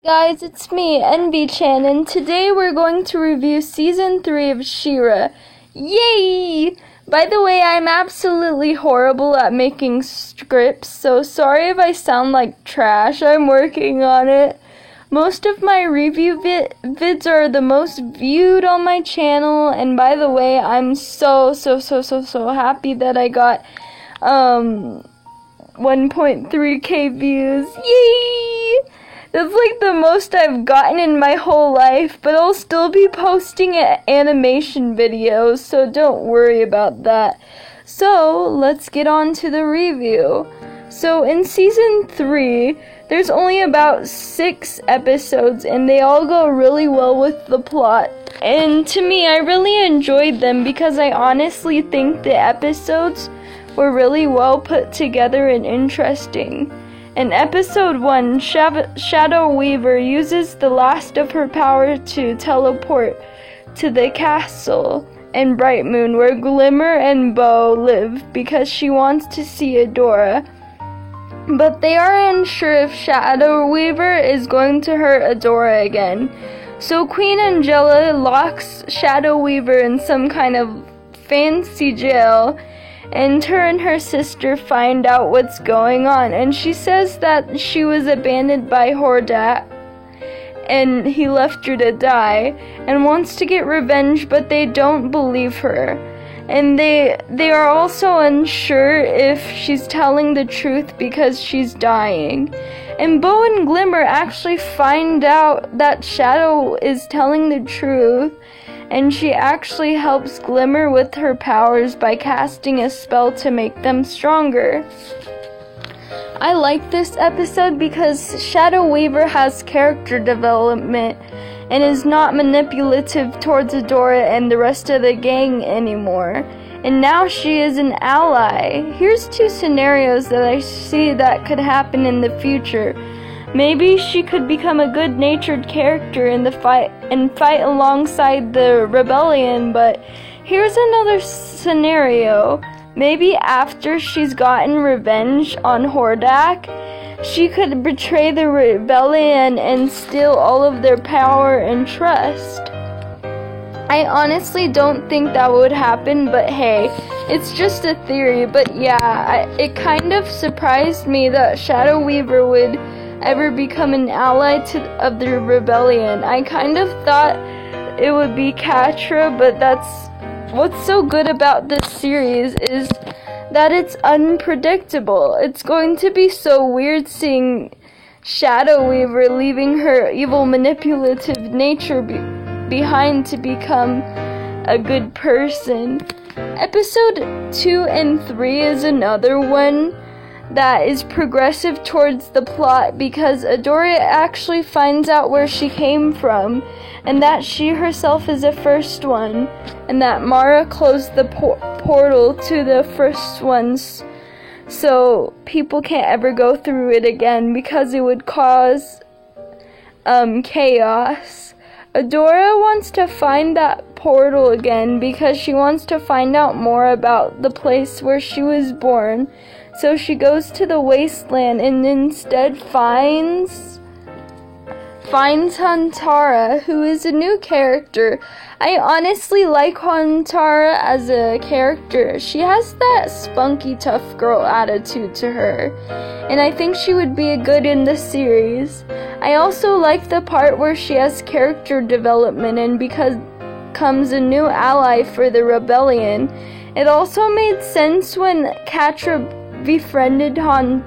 Guys, it's me, Envy-chan, and today we're going to review Season 3 of She-Ra. Yay! By the way, I'm absolutely horrible at making scripts, so sorry if I sound like trash. I'm working on it. Most of my review vids are the most viewed on my channel, and by the way, I'm so happy that I got 1.3k views. Yay! That's like the most I've gotten in my whole life, but I'll still be posting animation videos, so don't worry about that. So, let's get on to the review. So, in Season 3, there's only about 6 episodes, and they all go really well with the plot. And to me, I really enjoyed them because I honestly think the episodes were really well put together and interesting. In Episode 1, Shadow Weaver uses the last of her power to teleport to the castle in Bright Moon where Glimmer and Bow live because she wants to see Adora. But they are unsure if Shadow Weaver is going to hurt Adora again. So Queen Angela locks Shadow Weaver in some kind of fancy jail, and her and her sister find out what's going on, and she says that she was abandoned by Hordak and he left her to die and wants to get revenge, but they don't believe her. And they are also unsure if she's telling the truth because she's dying. And Bow and Glimmer actually find out that Shadow is telling the truth, and she actually helps Glimmer with her powers by casting a spell to make them stronger. I like this episode because Shadow Weaver has character development and is not manipulative towards Adora and the rest of the gang anymore. And now she is an ally. Here's 2 scenarios that I see that could happen in the future. Maybe she could become a good-natured character in the fight and fight alongside the rebellion, but here's another scenario. Maybe after she's gotten revenge on Hordak, she could betray the rebellion and steal all of their power and trust. I honestly don't think that would happen, but hey, it's just a theory. But yeah, it kind of surprised me that Shadow Weaver would ever become an ally of the rebellion. I kind of thought it would be Catra, but that's what's so good about this series is that it's unpredictable. It's going to be so weird seeing Shadow Weaver leaving her evil manipulative nature behind to become a good person. Episode 2 and 3 is another one that is progressive towards the plot because Adora actually finds out where she came from and that she herself is the first one and that Mara closed the portal to the first ones so people can't ever go through it again because it would cause chaos. Adora wants to find that portal again because she wants to find out more about the place where she was born. So she goes to the wasteland and instead finds Hantara, who is a new character. I honestly like Hantara as a character. She has that spunky tough girl attitude to her, and I think she would be good in the series. I also like the part where she has character development and becomes a new ally for the rebellion. It also made sense when Catra befriended I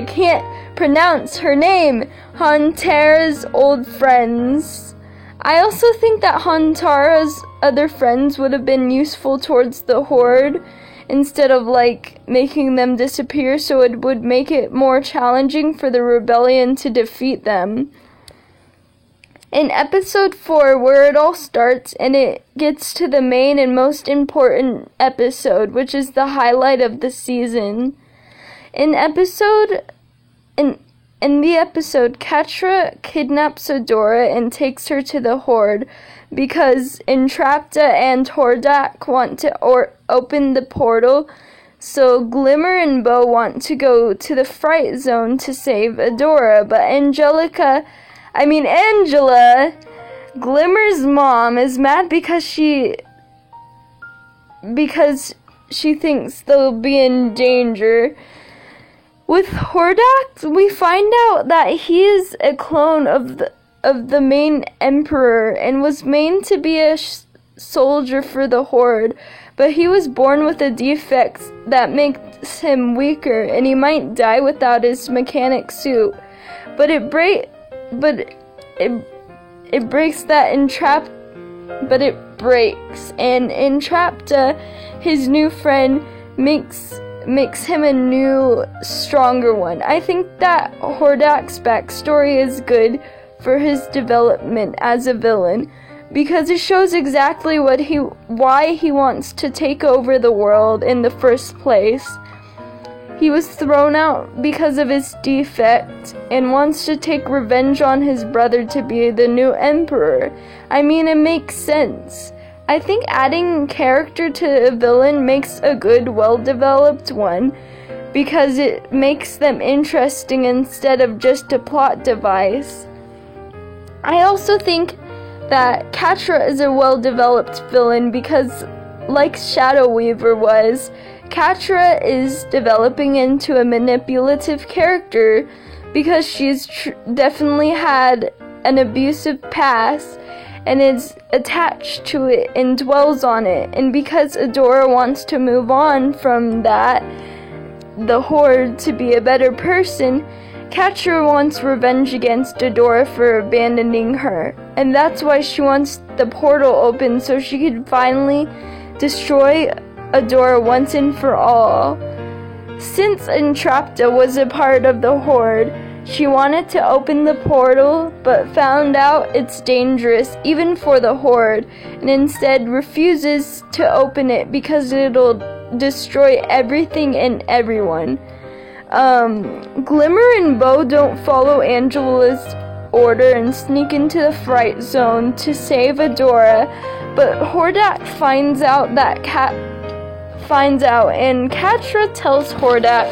can't pronounce her name, Hantara's old friends. I also think that Hantara's other friends would have been useful towards the Horde instead of making them disappear, so it would make it more challenging for the rebellion to defeat them. In Episode 4, where it all starts, and it gets to the main and most important episode, which is the highlight of the season. In the episode, Catra kidnaps Adora and takes her to the Horde because Entrapta and Hordak want to open the portal So Glimmer and Bow want to go to the Fright Zone to save Adora, but Angela, Glimmer's mom, is mad because she thinks they'll be in danger. With Hordak, we find out that he is a clone of the main emperor and was made to be a soldier for the Horde, but he was born with a defect that makes him weaker, and he might die without his mechanic suit. But it breaks and Entrapta, his new friend, makes him a new, stronger one. I think that Hordak's backstory is good for his development as a villain, because it shows exactly why he wants to take over the world in the first place. He was thrown out because of his defect and wants to take revenge on his brother to be the new emperor. It makes sense. I think adding character to a villain makes a good, well-developed one, because it makes them interesting instead of just a plot device. I also think that Catra is a well-developed villain because, like Shadow Weaver was, Catra is developing into a manipulative character because she's definitely had an abusive past and is attached to it and dwells on it. And because Adora wants to move on from that, the Horde, to be a better person, Catra wants revenge against Adora for abandoning her. And that's why she wants the portal open so she could finally destroy Adora once and for all. Since Entrapta was a part of the Horde, she wanted to open the portal, but found out it's dangerous even for the Horde, and instead refuses to open it because it'll destroy everything and everyone. Glimmer and Bow don't follow Angela's order and sneak into the Fright Zone to save Adora, but Hordak finds out, and Catra tells Hordak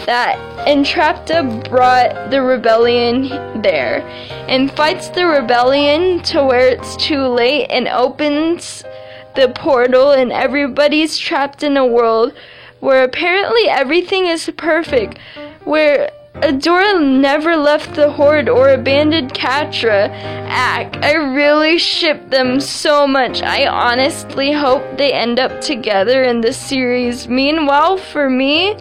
that Entrapta brought the rebellion there, and fights the rebellion to where it's too late and opens the portal, and everybody's trapped in a world where apparently everything is perfect, where Adora never left the Horde or abandoned Catra. I really ship them so much. I honestly hope they end up together in the series. Meanwhile, for me,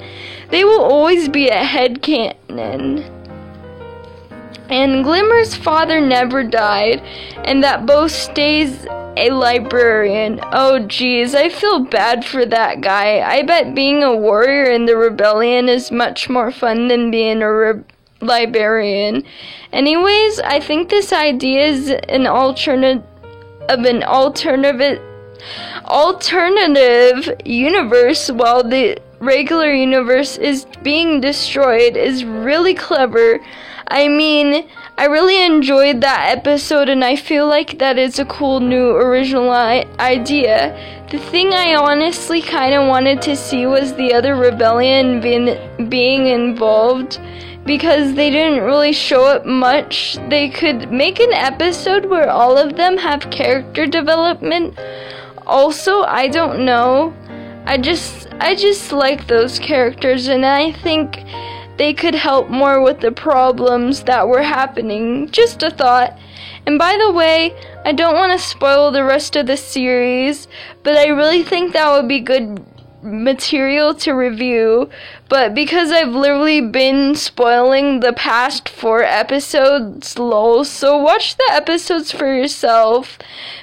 they will always be a headcanon. And Glimmer's father never died, and that Bow stays a librarian. Oh geez, I feel bad for that guy. I bet being a warrior in the rebellion is much more fun than being a librarian. Anyways, I think this idea is an alternative universe while the regular universe is being destroyed is really clever. I really enjoyed that episode, and I feel like that is a cool new original idea. The thing I honestly kind of wanted to see was the other rebellion being involved, because they didn't really show up much. They could make an episode where all of them have character development. Also, I don't know. I just like those characters, and I think they could help more with the problems that were happening. Just a thought. And by the way, I don't want to spoil the rest of the series, but I really think that would be good material to review. But because I've literally been spoiling the past 4 episodes, lol, so watch the episodes for yourself,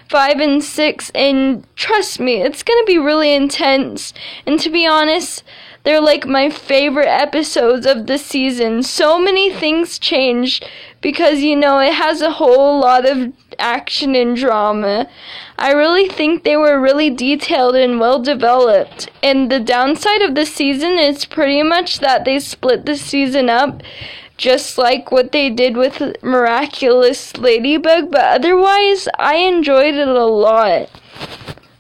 5 and 6, and trust me, it's gonna be really intense. And to be honest, they're like my favorite episodes of the season. So many things changed because, it has a whole lot of action and drama. I really think they were really detailed and well developed. And the downside of the season is pretty much that they split the season up, just like what they did with Miraculous Ladybug. But otherwise, I enjoyed it a lot.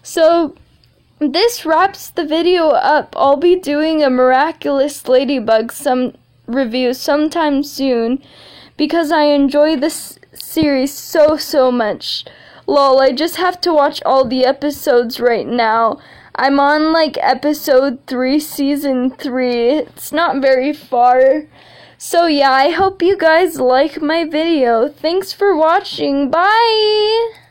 So this wraps the video up. I'll be doing a Miraculous Ladybug review sometime soon because I enjoy this series so much. Lol, I just have to watch all the episodes right now. I'm on like episode 3, season 3. It's not very far. So yeah, I hope you guys like my video. Thanks for watching. Bye!